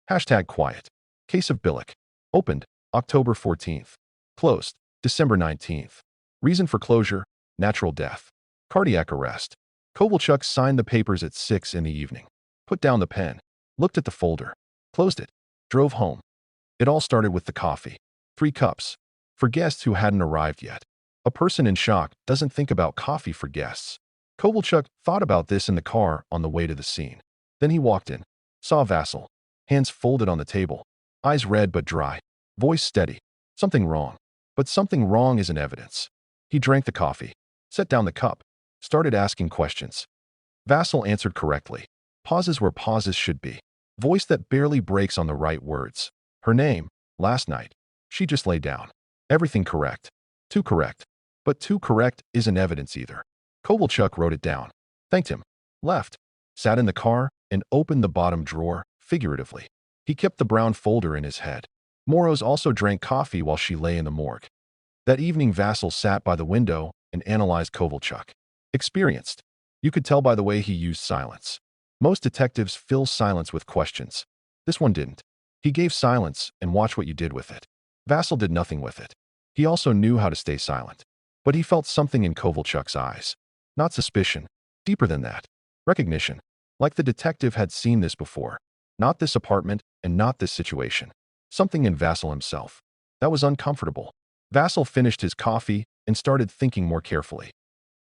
Hashtag quiet. Case of Billick. Opened October 14th. Closed December 19th. Reason for closure: natural death. Cardiac arrest. Kovalchuk signed the papers at 6 in the evening. Put down the pen. Looked at the folder. Closed it. Drove home. It all started with the coffee. 3 cups. For guests who hadn't arrived yet. A person in shock doesn't think about coffee for guests. Kovalchuk thought about this in the car on the way to the scene. Then he walked in. Saw Vasil. Hands folded on the table. Eyes red but dry. Voice steady. Something wrong. But something wrong isn't evidence. He drank the coffee. Set down the cup. Started asking questions. Vasil answered correctly. Pauses where pauses should be. Voice that barely breaks on the right words. Her name. Last night. She just lay down. Everything correct. Too correct. But too correct isn't evidence either. Kovalchuk wrote it down. Thanked him. Left. Sat in the car and opened the bottom drawer, figuratively. He kept the brown folder in his head. Moros also drank coffee while she lay in the morgue. That evening Vasil sat by the window and analyzed Kovalchuk. Experienced. You could tell by the way he used silence. Most detectives fill silence with questions. This one didn't. He gave silence and watched what you did with it. Vasil did nothing with it. He also knew how to stay silent. But he felt something in Kovalchuk's eyes. Not suspicion. Deeper than that. Recognition. Like the detective had seen this before. Not this apartment and not this situation. Something in Vasil himself. That was uncomfortable. Vasil finished his coffee and started thinking more carefully.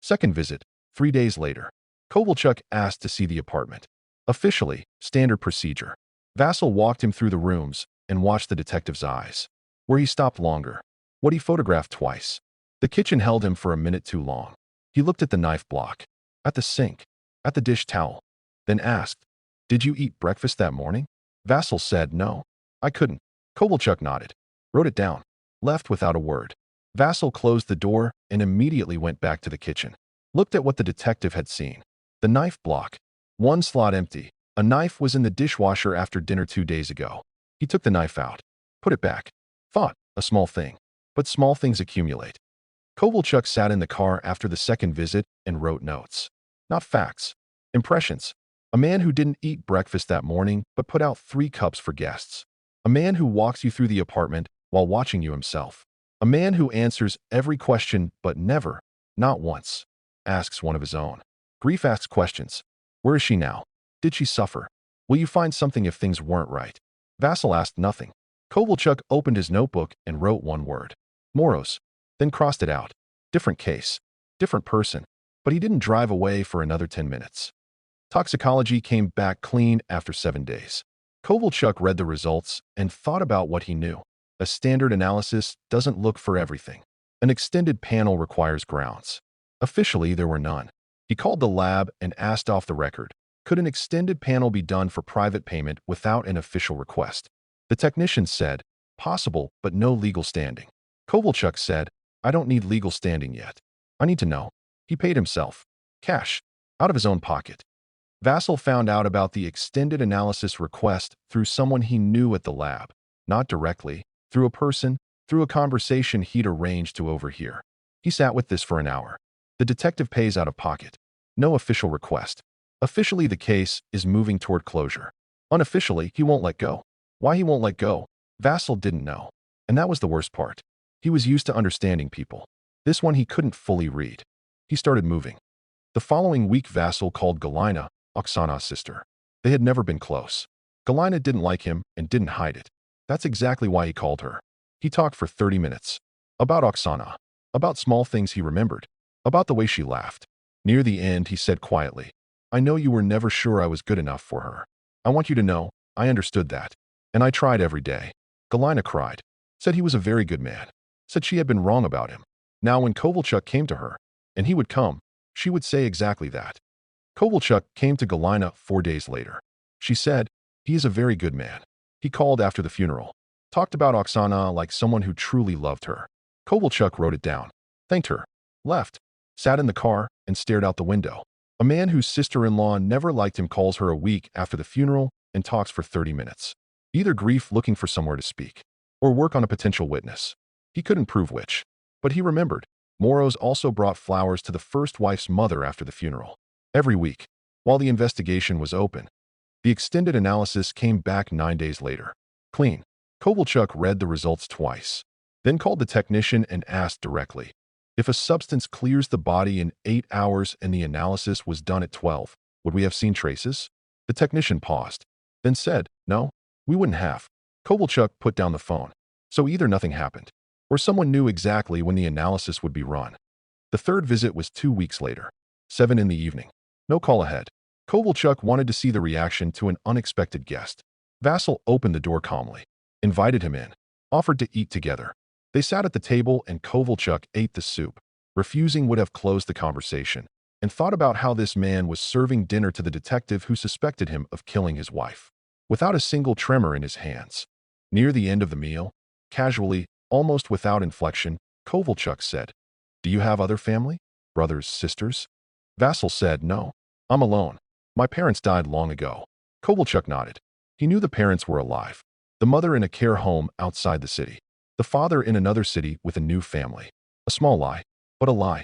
Second visit, 3 days later. Kovalchuk asked to see the apartment. Officially, standard procedure. Vasil walked him through the rooms and watched the detective's eyes. Where he stopped longer. What he photographed twice. The kitchen held him for a minute too long. He looked at the knife block. At the sink. At the dish towel. Then asked, "Did you eat breakfast that morning?" Vasil said, "No. I couldn't." Kovalchuk nodded. Wrote it down. Left without a word. Vasil closed the door and immediately went back to the kitchen. Looked at what the detective had seen. The knife block. One slot empty. A knife was in the dishwasher after dinner 2 days ago. He took the knife out. Put it back. Thought, a small thing. But small things accumulate. Kovalchuk sat in the car after the second visit and wrote notes. Not facts. Impressions. A man who didn't eat breakfast that morning but put out 3 cups for guests. A man who walks you through the apartment while watching you himself. A man who answers every question but never, not once, asks one of his own. Grief asks questions. Where is she now? Did she suffer? Will you find something if things weren't right? Vasil asked nothing. Kovalchuk opened his notebook and wrote 1 word. Moros. Then crossed it out. Different case. Different person. But he didn't drive away for another 10 minutes. Toxicology came back clean after 7 days. Kovalchuk read the results and thought about what he knew. A standard analysis doesn't look for everything. An extended panel requires grounds. Officially, there were none. He called the lab and asked off the record, could an extended panel be done for private payment without an official request? The technician said, possible, but no legal standing. Kovalchuk said, I don't need legal standing yet. I need to know. He paid himself. Cash. Out of his own pocket. Vasil found out about the extended analysis request through someone he knew at the lab. Not directly, through a person, through a conversation he'd arranged to overhear. He sat with this for an hour. The detective pays out of pocket. No official request. Officially, the case is moving toward closure. Unofficially, he won't let go. Why he won't let go, Vasil didn't know. And that was the worst part. He was used to understanding people. This one he couldn't fully read. He started moving. The following week, Vasil called Galina, Oksana's sister. They had never been close. Galina didn't like him and didn't hide it. That's exactly why he called her. He talked for 30 minutes. About Oksana. About small things he remembered. About the way she laughed. Near the end, he said quietly, I know you were never sure I was good enough for her. I want you to know, I understood that. And I tried every day. Galina cried. Said he was a very good man. Said she had been wrong about him. Now when Kovalchuk came to her, and he would come, she would say exactly that. Kovalchuk came to Galina 4 days later. She said, he is a very good man. He called after the funeral. Talked about Oksana like someone who truly loved her. Kovalchuk wrote it down. Thanked her. Left. Sat in the car and stared out the window. A man whose sister-in-law never liked him calls her a week after the funeral and talks for 30 minutes. Either grief looking for somewhere to speak, or work on a potential witness. He couldn't prove which. But he remembered. Moros also brought flowers to the first wife's mother after the funeral. Every week, while the investigation was open. The extended analysis came back 9 days later. Clean. Kovalchuk read the results twice, then called the technician and asked directly, if a substance clears the body in 8 hours and the analysis was done at 12, would we have seen traces? The technician paused, then said, no, we wouldn't have. Kovalchuk put down the phone. So either nothing happened, or someone knew exactly when the analysis would be run. The third visit was 2 weeks later, 7 in the evening. No call ahead. Kovalchuk wanted to see the reaction to an unexpected guest. Vasil opened the door calmly, invited him in, offered to eat together. They sat at the table and Kovalchuk ate the soup. Refusing would have closed the conversation, and thought about how this man was serving dinner to the detective who suspected him of killing his wife, without a single tremor in his hands. Near the end of the meal, casually, almost without inflection, Kovalchuk said, do you have other family? Brothers, sisters? Vasil said, no. I'm alone. My parents died long ago. Kovalchuk nodded. He knew the parents were alive. The mother in a care home outside the city. The father in another city with a new family. A small lie, but a lie.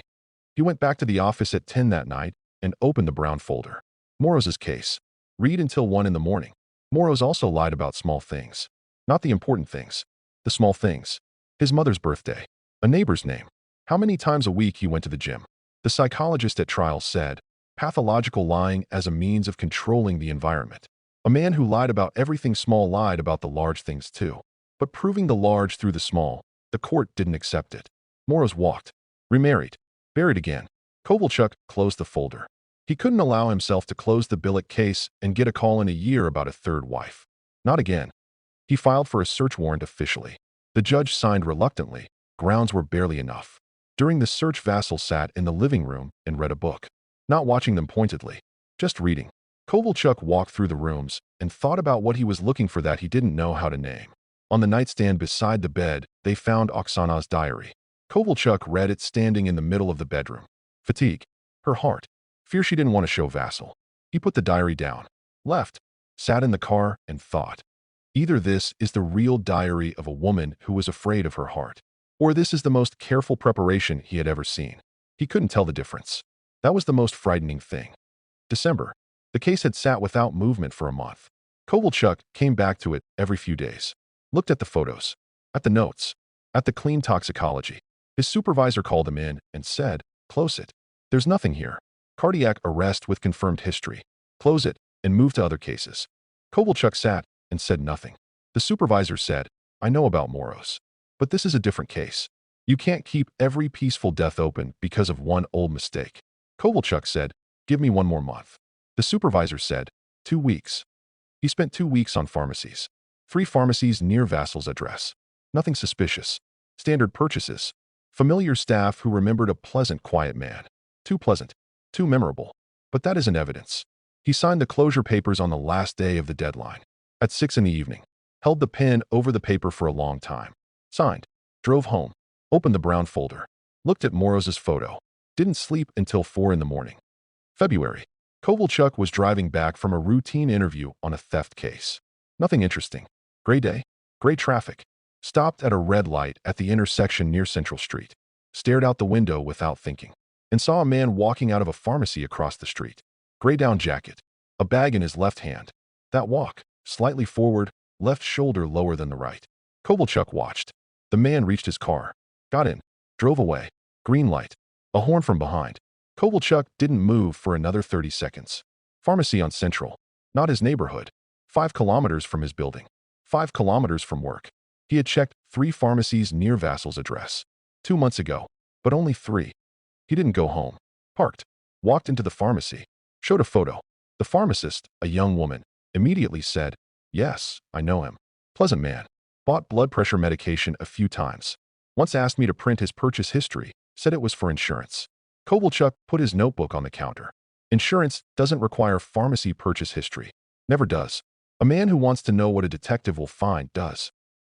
He went back to the office at 10 that night and opened the brown folder. Moroz's case. Read until 1 in the morning. Moroz also lied about small things. Not the important things. The small things. His mother's birthday. A neighbor's name. How many times a week he went to the gym. The psychologist at trial said, pathological lying as a means of controlling the environment. A man who lied about everything small lied about the large things too. But proving the large through the small, the court didn't accept it. Moroz walked. Remarried. Buried again. Kovalchuk closed the folder. He couldn't allow himself to close the Billick case and get a call in a year about a third wife. Not again. He filed for a search warrant officially. The judge signed reluctantly. Grounds were barely enough. During the search, Vasil sat in the living room and read a book. Not watching them pointedly. Just reading. Kovalchuk walked through the rooms and thought about what he was looking for that he didn't know how to name. On the nightstand beside the bed, they found Oksana's diary. Kovalchuk read it standing in the middle of the bedroom. Fatigue. Her heart. Fear she didn't want to show Vasil. He put the diary down. Left. Sat in the car and thought. Either this is the real diary of a woman who was afraid of her heart, or this is the most careful preparation he had ever seen. He couldn't tell the difference. That was the most frightening thing. December. The case had sat without movement for a month. Kovalchuk came back to it every few days. Looked at the photos. At the notes. At the clean toxicology. His supervisor called him in and said, close it. There's nothing here. Cardiac arrest with confirmed history. Close it and move to other cases. Kovalchuk sat and said nothing. The supervisor said, I know about Moroz, but this is a different case. You can't keep every peaceful death open because of one old mistake. Kovalchuk said, give me 1 more month. The supervisor said, 2 weeks. He spent 2 weeks on pharmacies. 3 pharmacies near Vasil's address. Nothing suspicious. Standard purchases. Familiar staff who remembered a pleasant, quiet man. Too pleasant. Too memorable. But that isn't evidence. He signed the closure papers on the last day of the deadline. At 6 in the evening. Held the pen over the paper for a long time. Signed. Drove home. Opened the brown folder. Looked at Moroz's photo. Didn't sleep until 4 in the morning. February. Kovalchuk was driving back from a routine interview on a theft case. Nothing interesting. Gray day. Gray traffic. Stopped at a red light at the intersection near Central Street. Stared out the window without thinking. And saw a man walking out of a pharmacy across the street. Gray down jacket. A bag in his left hand. That walk. Slightly forward. Left shoulder lower than the right. Kovalchuk watched. The man reached his car. Got in. Drove away. Green light. A horn from behind. Kovalchuk didn't move for another 30 seconds. Pharmacy on Central. Not his neighborhood. 5 kilometers from his building. 5 kilometers from work. He had checked 3 pharmacies near Vasil's address. 2 months ago. But only 3. He didn't go home. Parked. Walked into the pharmacy. Showed a photo. The pharmacist, a young woman, immediately said, yes, I know him. Pleasant man. Bought blood pressure medication a few times. Once asked me to print his purchase history. Said it was for insurance. Kovalchuk put his notebook on the counter. Insurance doesn't require pharmacy purchase history. Never does. A man who wants to know what a detective will find does.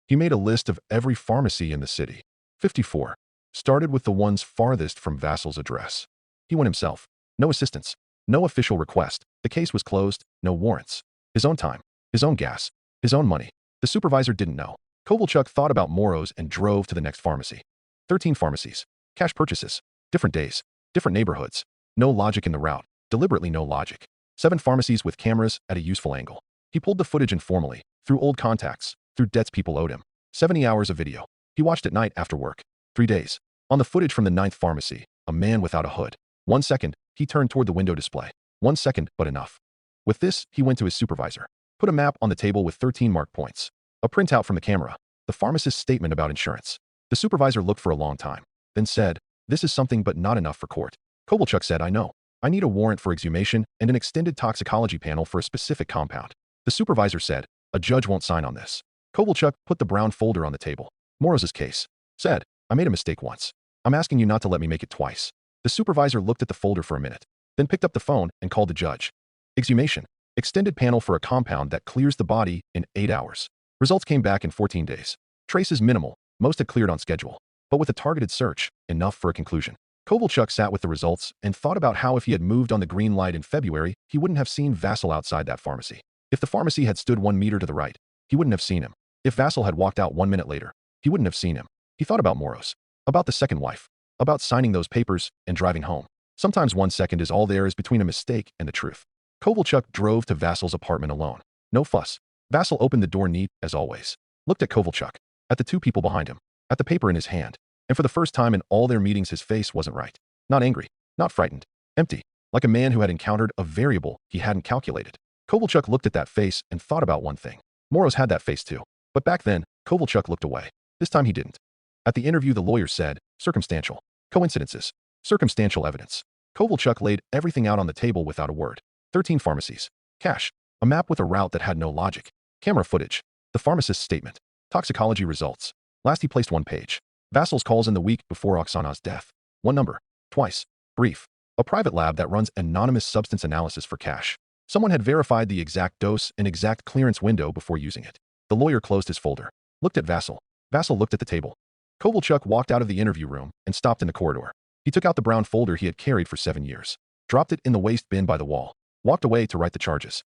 He made a list of every pharmacy in the city. 54. Started with the ones farthest from Vasil's address. He went himself. No assistance. No official request. The case was closed. No warrants. His own time. His own gas. His own money. The supervisor didn't know. Kovalchuk thought about Moroz and drove to the next pharmacy. 13 pharmacies. Cash purchases. Different days. Different neighborhoods. No logic in the route. Deliberately no logic. 7 pharmacies with cameras at a useful angle. He pulled the footage informally, through old contacts, through debts people owed him. 70 hours of video. He watched at night after work. 3 days. On the footage from the 9th pharmacy, a man without a hood. 1 second, he turned toward the window display. 1 second, but enough. With this, he went to his supervisor. Put a map on the table with 13 marked points. A printout from the camera. The pharmacist's statement about insurance. The supervisor looked for a long time, then said, "This is something but not enough for court." Kovalchuk said, "I know. I need a warrant for exhumation and an extended toxicology panel for a specific compound." The supervisor said, "A judge won't sign on this." Kovalchuk put the brown folder on the table. Moroz's case. Said, "I made a mistake once. I'm asking you not to let me make it twice." The supervisor looked at the folder for a minute, then picked up the phone and called the judge. Exhumation. Extended panel for a compound that clears the body in 8 hours. Results came back in 14 days. Traces minimal. Most had cleared on schedule. But with a targeted search, enough for a conclusion. Kovalchuk sat with the results and thought about how if he had moved on the green light in February, he wouldn't have seen Vasil outside that pharmacy. If the pharmacy had stood 1 meter to the right, he wouldn't have seen him. If Vasil had walked out 1 minute later, he wouldn't have seen him. He thought about Moros. About the second wife. About signing those papers and driving home. Sometimes 1 second is all there is between a mistake and the truth. Kovalchuk drove to Vasil's apartment alone. No fuss. Vasil opened the door neat, as always. Looked at Kovalchuk. At the 2 people behind him. At the paper in his hand. And for the first time in all their meetings his face wasn't right. Not angry. Not frightened. Empty. Like a man who had encountered a variable he hadn't calculated. Kovalchuk looked at that face and thought about one thing. Moros had that face too. But back then, Kovalchuk looked away. This time he didn't. At the interview the lawyer said, circumstantial. Coincidences. Circumstantial evidence. Kovalchuk laid everything out on the table without a word. 13 pharmacies. Cash. A map with a route that had no logic. Camera footage. The pharmacist's statement. Toxicology results. Last he placed 1 page. Vasil's calls in the week before Oksana's death. 1 number. Twice. Brief. A private lab that runs anonymous substance analysis for cash. Someone had verified the exact dose and exact clearance window before using it. The lawyer closed his folder. Looked at Vasil. Vasil looked at the table. Kovalchuk walked out of the interview room and stopped in the corridor. He took out the brown folder he had carried for 7 years. Dropped it in the waste bin by the wall. Walked away to write the charges.